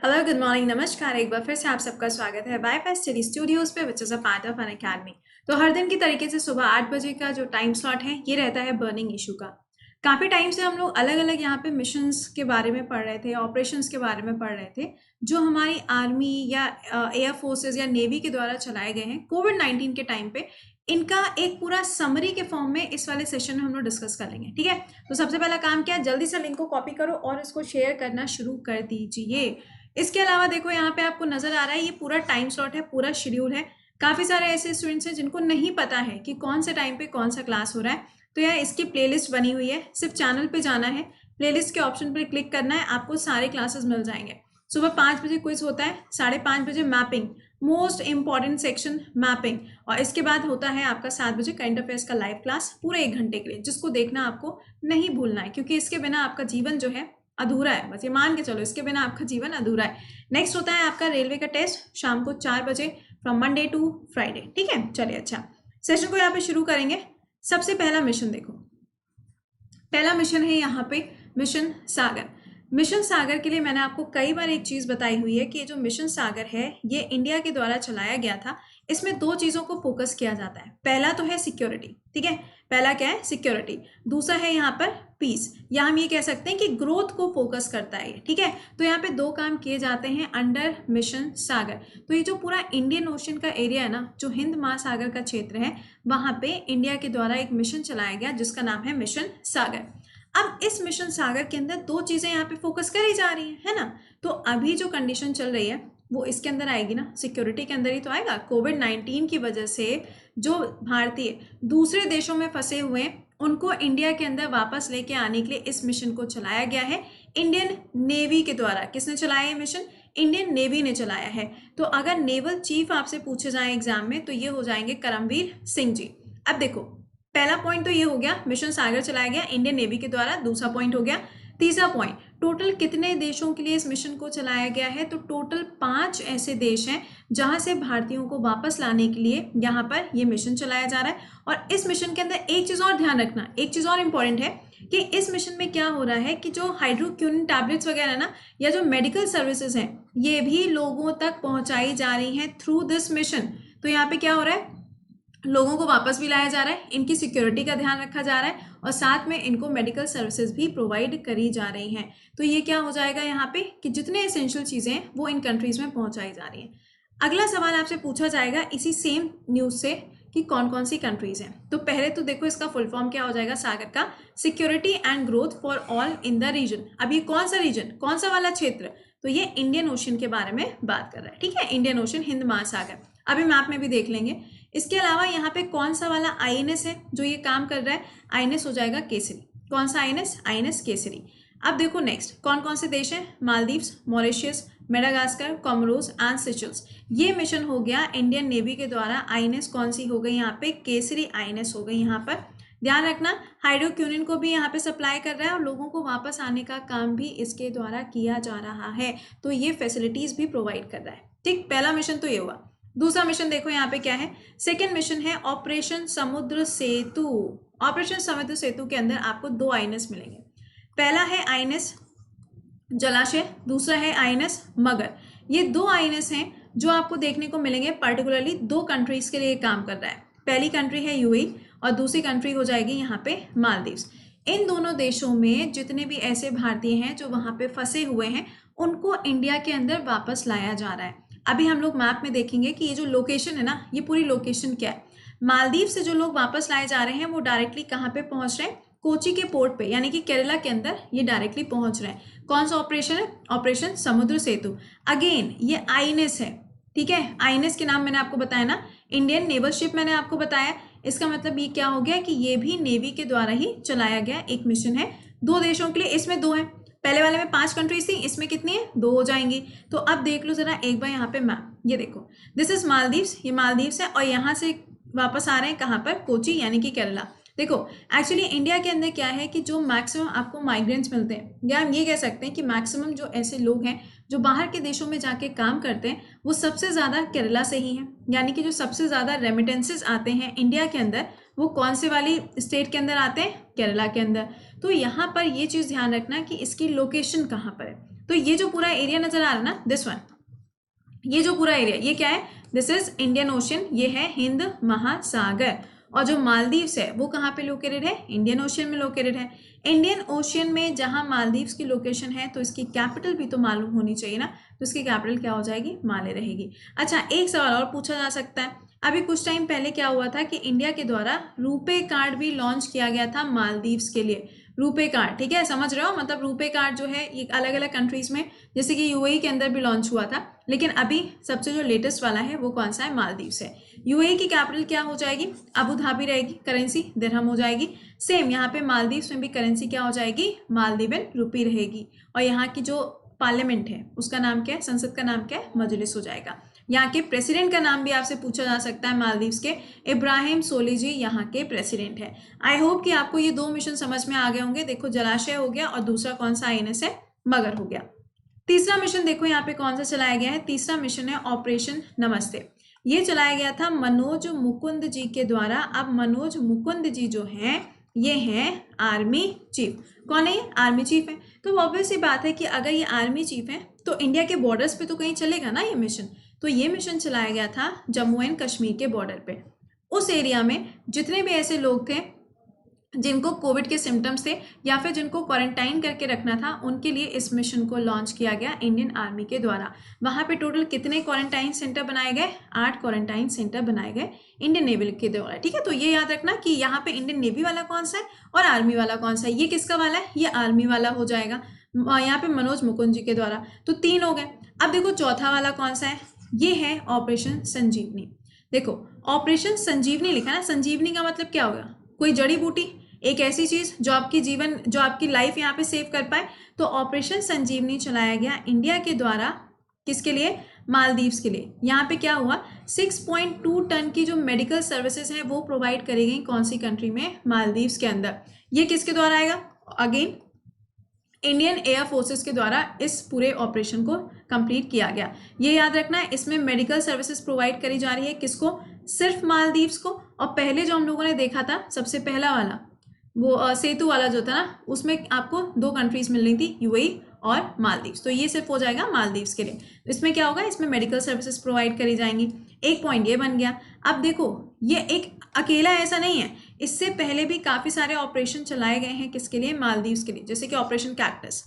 Hello, good morning, नमस्कार। एक बार फिर से आप सबका स्वागत है वाईफाई स्टडी स्टूडियोज पे, which is a part of an academy. तो हर दिन की तरीके से सुबह 8 बजे का जो टाइम स्लॉट है ये रहता है बर्निंग इशू का। काफी टाइम से हम लोग अलग अलग यहाँ पे मिशंस के बारे में पढ़ रहे थे, ऑपरेशंस के बारे में पढ़ रहे थे, जो हमारी आर्मी या एयर फोर्सेज या नेवी के द्वारा चलाए गए हैं कोविड-19 के टाइम पे। इनका एक पूरा समरी के फॉर्म में इस वाले सेशन में हम लोग डिस्कस कर लेंगे। ठीक है, तो सबसे पहला काम क्या है, जल्दी से लिंक को कॉपी करो और इसको शेयर करना शुरू कर दीजिए। इसके अलावा देखो यहाँ पे आपको नजर आ रहा है ये पूरा टाइम स्लॉट है, पूरा शेड्यूल है। काफी सारे ऐसे स्टूडेंट्स हैं जिनको नहीं पता है कि कौन से टाइम पे कौन सा क्लास हो रहा है, तो यार इसकी प्लेलिस्ट बनी हुई है। सिर्फ चैनल पे जाना है, प्लेलिस्ट के ऑप्शन पर क्लिक करना है, आपको सारे क्लासेस मिल जाएंगे। सुबह 5 बजे क्विज होता है, 5:30 बजे mapping, most important section mapping, और इसके बाद होता है आपका 7 बजे करंट अफेयर्स का लाइव क्लास पूरे 1 घंटे के लिए, जिसको देखना आपको नहीं भूलना है, क्योंकि इसके बिना आपका जीवन जो है अधूरा है। बस ये मान के चलो, इसके बिना आपका जीवन अधूरा है। नेक्स्ट होता है आपका रेलवे का टेस्ट शाम को 4 बजे, फ्रॉम मंडे टू फ्राइडे। ठीक है, चलिए अच्छा, सेशन को यहाँ पे शुरू करेंगे। सबसे पहला मिशन देखो, पहला मिशन है यहाँ पे मिशन सागर। मिशन सागर के लिए मैंने आपको कई बार एक चीज बताई हुई है कि जो मिशन सागर है ये इंडिया के द्वारा चलाया गया था। इसमें 2 चीजों को फोकस किया जाता है। पहला तो है सिक्योरिटी, ठीक है, पहला क्या है, सिक्योरिटी। दूसरा है यहाँ पर पीस, या हम ये कह सकते हैं कि ग्रोथ को फोकस करता है ये। ठीक है, तो यहाँ पे 2 काम किए जाते हैं अंडर मिशन सागर। तो ये जो पूरा इंडियन ओशन का एरिया है ना, जो हिंद महासागर का क्षेत्र है, वहां पे इंडिया के द्वारा एक मिशन चलाया गया जिसका नाम है मिशन सागर। अब इस मिशन सागर के अंदर 2 चीजें यहाँ पे फोकस करी जा रही है ना। तो अभी जो कंडीशन चल रही है वो इसके अंदर आएगी ना, सिक्योरिटी के अंदर ही तो आएगा। कोविड-19 की वजह से जो भारतीय दूसरे देशों में फंसे हुए हैं उनको इंडिया के अंदर वापस लेके आने के लिए इस मिशन को चलाया गया है इंडियन नेवी के द्वारा। किसने चलाया है मिशन? इंडियन नेवी ने चलाया है। तो अगर नेवल चीफ आपसे पूछे जाए एग्जाम में तो ये हो जाएंगे करमवीर सिंह जी। अब देखो, पहला पॉइंट तो ये हो गया, मिशन सागर चलाया गया इंडियन नेवी के द्वारा। दूसरा पॉइंट हो गया। तीसरा पॉइंट, टोटल कितने देशों के लिए इस मिशन को चलाया गया है? तो टोटल 5 ऐसे देश हैं जहां से भारतीयों को वापस लाने के लिए यहाँ पर ये मिशन चलाया जा रहा है। और इस मिशन के अंदर एक चीज और ध्यान रखना, एक चीज और इंपॉर्टेंट है कि इस मिशन में क्या हो रहा है कि जो हाइड्रोक्विनोन टैबलेट्स वगैरह ना, या जो मेडिकल सर्विसेज हैं, ये भी लोगों तक पहुंचाई जा रही हैं थ्रू दिस मिशन। तो यहाँ पे क्या हो रहा है, लोगों को वापस भी लाया जा रहा है, इनकी सिक्योरिटी का ध्यान रखा जा रहा है, और साथ में इनको मेडिकल सर्विसेज भी प्रोवाइड करी जा रही हैं। तो ये क्या हो जाएगा यहाँ पे कि जितने एसेंशियल चीजें हैं वो इन कंट्रीज में पहुंचाई जा रही हैं। अगला सवाल आपसे पूछा जाएगा इसी सेम न्यूज से कि कौन कौन सी कंट्रीज हैं। तो पहले तो देखो इसका फुल फॉर्म क्या हो जाएगा सागर का, security and growth for all in the region. अब ये कौन सा रीजन, कौन सा वाला क्षेत्र? तो ये इंडियन ओशन के बारे में बात कर रहा है। ठीक है, इंडियन ओशन, हिंद महासागर। अभी मैप में भी देख लेंगे। इसके अलावा यहाँ पे कौन सा वाला आईएनएस है जो ये काम कर रहा है? आईएनएस हो जाएगा केसरी। कौन सा आईएनएस? आईएनएस केसरी। अब देखो नेक्स्ट कौन कौन से देश हैं, मालदीव्स, मॉरिशस, मेडागास्कर, कॉमरोस एंड सिचल्स। ये मिशन हो गया इंडियन नेवी के द्वारा। आईएनएस कौन सी हो गई यहाँ पे? केसरी आईएनएस हो गई यहाँ पर। ध्यान रखना, हाइड्रोक्विनोन को भी यहाँ पे सप्लाई कर रहा है और लोगों को वापस आने का काम भी इसके द्वारा किया जा रहा है। तो ये फैसिलिटीज भी प्रोवाइड कर रहा है। ठीक, पहला मिशन तो ये हुआ। दूसरा मिशन देखो यहाँ पे क्या है, सेकेंड मिशन है ऑपरेशन समुद्र सेतु। ऑपरेशन समुद्र सेतु के अंदर आपको 2 आईएनएस मिलेंगे। पहला है आईएनएस जलाशय, दूसरा है आईएनएस मगर। ये 2 आईएनएस हैं जो आपको देखने को मिलेंगे, पर्टिकुलरली 2 कंट्रीज के लिए काम कर रहा है। पहली कंट्री है यूएई और दूसरी कंट्री हो जाएगी यहाँ पे मालदीव्स। इन दोनों देशों में जितने भी ऐसे भारतीय हैं जो वहां पे फंसे हुए हैं उनको इंडिया के अंदर वापस लाया जा रहा है। अभी हम लोग मैप में देखेंगे कि ये जो लोकेशन है ना, ये पूरी लोकेशन क्या है। मालदीव से जो लोग वापस लाए जा रहे हैं वो डायरेक्टली कहाँ पे पहुंच रहे हैं? कोची के पोर्ट पे, यानी कि केरला के अंदर ये डायरेक्टली पहुंच रहे हैं। कौन सा ऑपरेशन है? ऑपरेशन समुद्र सेतु। अगेन ये आईएनएस है। ठीक है, आईएनएस के नाम मैंने आपको बताया ना, इंडियन नेवल शिप मैंने आपको बताया। इसका मतलब ये क्या हो गया कि ये भी नेवी के द्वारा ही चलाया गया एक मिशन है 2 देशों के लिए। इसमें 2 है, पहले वाले में 5 कंट्रीज थी, इसमें कितनी है? 2 हो जाएंगी। तो अब देख लो जरा एक बार यहाँ पे मैप, ये देखो, दिस इज मालदीव्स, ये मालदीव्स है, और यहाँ से वापस आ रहे हैं कहाँ पर? कोची, यानी कि केरला। देखो एक्चुअली इंडिया के अंदर क्या है कि जो मैक्सिमम आपको माइग्रेंट्स मिलते हैं, या हम ये कह सकते हैं कि मैक्सिमम जो ऐसे लोग हैं जो बाहर के देशों में जाके काम करते हैं वो सबसे ज़्यादा केरला से ही हैं। यानी कि जो सबसे ज़्यादा रेमिटेंसेस आते हैं इंडिया के अंदर वो कौन से वाली स्टेट के अंदर आते हैं? केरला के अंदर। तो यहाँ पर ये चीज़ ध्यान रखना कि इसकी लोकेशन कहाँ पर है। तो ये जो पूरा एरिया नजर आ रहा है ना, दिस वन, ये जो पूरा एरिया ये क्या है, दिस इज इंडियन ओशन, ये है हिंद महासागर। और जो मालदीव्स है वो कहाँ पे लोकेटेड है, इंडियन ओशन में लोकेटेड है। इंडियन ओशन में जहां मालदीव्स की लोकेशन है तो इसकी कैपिटल भी तो मालूम होनी चाहिए ना, तो इसकी कैपिटल क्या हो जाएगी, माले रहेगी। अच्छा, एक सवाल और पूछा जा सकता है, अभी कुछ टाइम पहले क्या हुआ था कि इंडिया के द्वारा रुपे कार्ड भी लॉन्च किया गया था मालदीव्स के लिए। रुपे कार्ड, ठीक है, समझ रहे हो, मतलब रुपे कार्ड जो है ये अलग अलग कंट्रीज में, जैसे कि यूएई के अंदर भी लॉन्च हुआ था, लेकिन अभी सबसे जो लेटेस्ट वाला है वो कौन सा है, मालदीव्स है। यूएई की कैपिटल क्या हो जाएगी, अबू धाबी रहेगी, करेंसी दिरहम हो जाएगी। सेम यहाँ पे मालदीव्स में भी करेंसी क्या हो जाएगी, मालदीवन रुपी रहेगी। और यहाँ की जो पार्लियामेंट है उसका नाम क्या है, संसद का नाम क्या है, मजलिस हो जाएगा। यहाँ के प्रेसिडेंट का नाम भी आपसे पूछा जा सकता है मालदीव्स के, इब्राहिम सोली जी यहाँ के प्रेसिडेंट है। आई होप कि आपको ये दो मिशन समझ में आ गए होंगे। देखो, जलाशय हो गया और दूसरा कौन सा आईएनएस है, मगर हो गया। तीसरा मिशन देखो यहाँ पे कौन सा चलाया गया है, तीसरा मिशन है ऑपरेशन नमस्ते। ये चलाया गया था मनोज मुकुंद जी के द्वारा। अब मनोज मुकुंद जी जो हैं ये हैं आर्मी चीफ। कौन है ये, आर्मी चीफ है। तो ऑब्वियस सी बात है कि अगर ये आर्मी चीफ है तो इंडिया के बॉर्डर्स पे तो कहीं चलेगा ना ये मिशन। तो ये मिशन चलाया गया था जम्मू एंड कश्मीर के बॉर्डर पे। उस एरिया में जितने भी ऐसे लोग थे जिनको कोविड के सिम्टम्स थे या फिर जिनको क्वारंटाइन करके रखना था, उनके लिए इस मिशन को लॉन्च किया गया इंडियन आर्मी के द्वारा। वहां पे टोटल कितने क्वारंटाइन सेंटर बनाए गए, 8 क्वारंटाइन सेंटर बनाए गए इंडियन नेवी के द्वारा। ठीक है, तो ये याद रखना कि यहाँ पे इंडियन नेवी वाला कौन सा है और आर्मी वाला कौन सा है। ये किसका वाला है, ये आर्मी वाला हो जाएगा, यहाँ पे मनोज मुकुंद जी के द्वारा। तो 3 हो गए। अब देखो चौथा वाला कौन सा है, ये है ऑपरेशन संजीवनी। देखो ऑपरेशन संजीवनी लिखा है ना, संजीवनी का मतलब क्या होगा, कोई जड़ी बूटी, एक ऐसी चीज जो आपकी जीवन, जो आपकी लाइफ यहाँ पे सेव कर पाए। तो ऑपरेशन संजीवनी चलाया गया इंडिया के द्वारा, किसके लिए, मालदीव्स के लिए। यहाँ पे क्या हुआ, 6.2 टन की जो मेडिकल सर्विसेज हैं वो प्रोवाइड करी गई, कौन सी कंट्री में, मालदीव्स के अंदर। ये किसके द्वारा आएगा, अगेन इंडियन एयर फोर्सेस के द्वारा इस पूरे ऑपरेशन को कंप्लीट किया गया। ये याद रखना है, इसमें मेडिकल सर्विसेज प्रोवाइड करी जा रही है, किसको, सिर्फ मालदीव्स को। और पहले जो हम लोगों ने देखा था सबसे पहला वाला, वो सेतु वाला जो था ना, उसमें आपको 2 कंट्रीज मिल रही थी, यूएई और मालदीव्स। तो ये सिर्फ हो जाएगा मालदीव्स के लिए। इसमें क्या होगा, इसमें मेडिकल सर्विसेज प्रोवाइड करी जाएंगी। एक पॉइंट ये बन गया। अब देखो ये एक अकेला ऐसा नहीं है, इससे पहले भी काफी सारे ऑपरेशन चलाए गए हैं, किसके लिए, मालदीव्स के लिए, जैसे कि ऑपरेशन कैक्टस,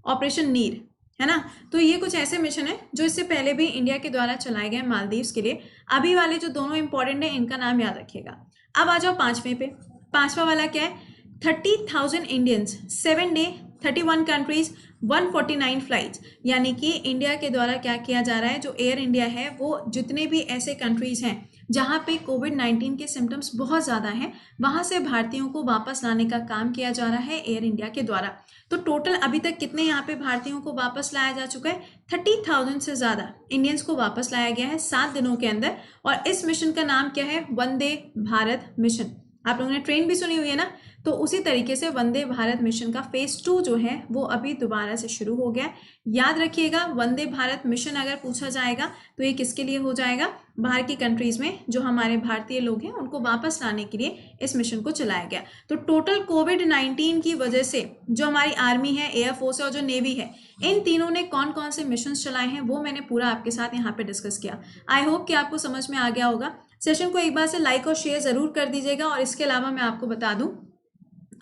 ऑपरेशन नीर, है ना। तो ये कुछ ऐसे मिशन है जो इससे पहले भी इंडिया के द्वारा चलाए गए मालदीव्स के लिए। अभी वाले जो दोनों इंपॉर्टेंट है इनका नाम याद रखिएगा। अब आ जाओ पांचवें पे। पांचवा वाला क्या है, 30,000 इंडियंस 7 डे 31 कंट्रीज 149 फ्लाइट्स। यानी कि इंडिया के द्वारा क्या किया जा रहा है, जो एयर इंडिया है वो जितने भी ऐसे कंट्रीज हैं जहाँ पे कोविड-19 के सिम्टम्स बहुत ज़्यादा हैं, वहाँ से भारतीयों को वापस लाने का काम किया जा रहा है एयर इंडिया के द्वारा। तो टोटल अभी तक कितने यहाँ पे भारतीयों को वापस लाया जा चुका है, 30,000 से ज़्यादा इंडियंस को वापस लाया गया है 7 दिनों के अंदर। और इस मिशन का नाम क्या है, वंदे भारत मिशन। आप लोगों ने ट्रेन भी सुनी हुई है ना, तो उसी तरीके से वंदे भारत मिशन का फेज 2 जो है वो अभी दोबारा से शुरू हो गया। याद रखिएगा, वंदे भारत मिशन अगर पूछा जाएगा तो ये किसके लिए हो जाएगा, बाहर की कंट्रीज में जो हमारे भारतीय लोग हैं उनको वापस लाने के लिए इस मिशन को चलाया गया। तो टोटल कोविड-19 की वजह से जो हमारी आर्मी है, एयर फोर्स है और जो नेवी है, इन तीनों ने कौन कौन से मिशन चलाए हैं वो मैंने पूरा आपके साथ यहाँ पे डिस्कस किया। आई होप कि आपको समझ में आ गया होगा। सेशन को एक बार से लाइक और शेयर जरूर कर दीजिएगा। और इसके अलावा मैं आपको बता दूं,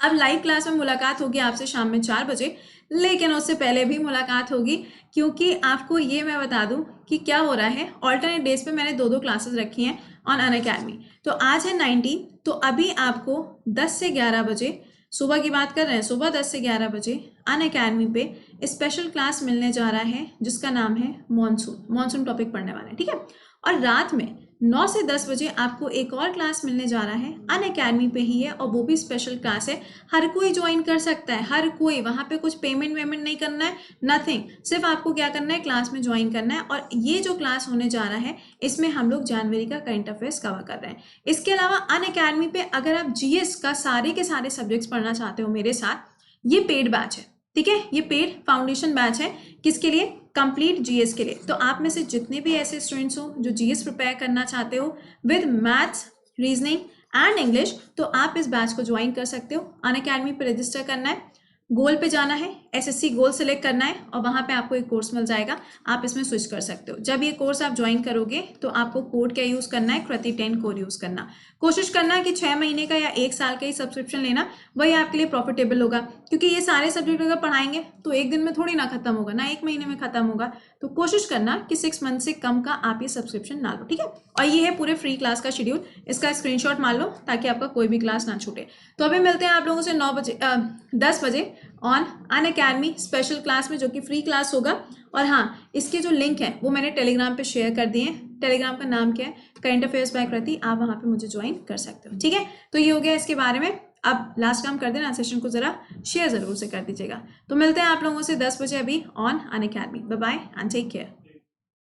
अब लाइव क्लास में मुलाकात होगी आपसे शाम में 4 बजे, लेकिन उससे पहले भी मुलाकात होगी, क्योंकि आपको ये मैं बता दूं कि क्या हो रहा है, ऑल्टरनेट डेज पे मैंने 2 क्लासेस रखी हैं ऑन अनअकैडमी। तो आज है 19, तो अभी आपको 10 से 11 बजे, सुबह की बात कर रहे हैं, सुबह 10 से 11 बजे अनअकैडमी पे स्पेशल क्लास मिलने जा रहा है जिसका नाम है मॉनसून टॉपिक पढ़ने वाले हैं, ठीक है। और रात में 9 से 10 बजे आपको एक और क्लास मिलने जा रहा है, अनअकैडमी पे ही है और वो भी स्पेशल क्लास है। हर कोई ज्वाइन कर सकता है, हर कोई, वहाँ पे कुछ पेमेंट वेमेंट नहीं करना है, नथिंग, सिर्फ आपको क्या करना है, क्लास में ज्वाइन करना है। और ये जो क्लास होने जा रहा है इसमें हम लोग जनवरी का करंट अफेयर्स कवर कर रहे हैं। इसके अलावा अनअकैडमी पे अगर आप जीएस का सारे के सारे सब्जेक्ट्स पढ़ना चाहते हो मेरे साथ, ये पेड बैच है, ठीक है, ये पेड फाउंडेशन बैच है। किसके लिए, कंप्लीट जीएस के लिए। तो आप में से जितने भी ऐसे स्टूडेंट्स हो जो जीएस प्रिपेयर करना चाहते हो with maths, reasoning and English, तो आप इस बैच को ज्वाइन कर सकते हो। अनअकैडमी पे रजिस्टर करना है, गोल पे जाना है, एसएससी गोल सेलेक्ट करना है और वहाँ पे आपको एक कोर्स मिल जाएगा, आप इसमें स्विच कर सकते हो। जब ये कोर्स आप ज्वाइन करोगे तो आपको कोड क्या यूज़ करना है, कृति 10 कोड यूज़ करना। कोशिश करना कि 6 महीने का या 1 साल का ही सब्सक्रिप्शन लेना, वही आपके लिए प्रॉफिटेबल होगा, क्योंकि ये सारे सब्जेक्ट अगर पढ़ाएंगे तो एक दिन में थोड़ी ना खत्म होगा, ना 1 महीने में खत्म होगा। तो कोशिश करना कि 6 मंथ से कम का आप ये सब्सक्रिप्शन ना लो, ठीक है। और ये है पूरे फ्री क्लास का शेड्यूल, इसका स्क्रीनशॉट मार लो ताकि आपका कोई भी क्लास ना छूटे। तो अभी मिलते हैं आप लोगों से 10 बजे ऑन अनअकैडमी स्पेशल क्लास में, जो कि फ्री क्लास होगा। और हाँ, इसके जो लिंक है वो मैंने टेलीग्राम पे शेयर कर दिए हैं। टेलीग्राम का नाम क्या है, करंट अफेयर्स बाय कृति, आप वहाँ पे मुझे ज्वाइन कर सकते हो, ठीक है। तो ये हो गया इसके बारे में। अब लास्ट काम कर देना, सेशन को जरा शेयर जरूर से कर दीजिएगा। तो मिलते हैं आप लोगों से 10 बजे अभी on Unacademy. Bye bye and take care.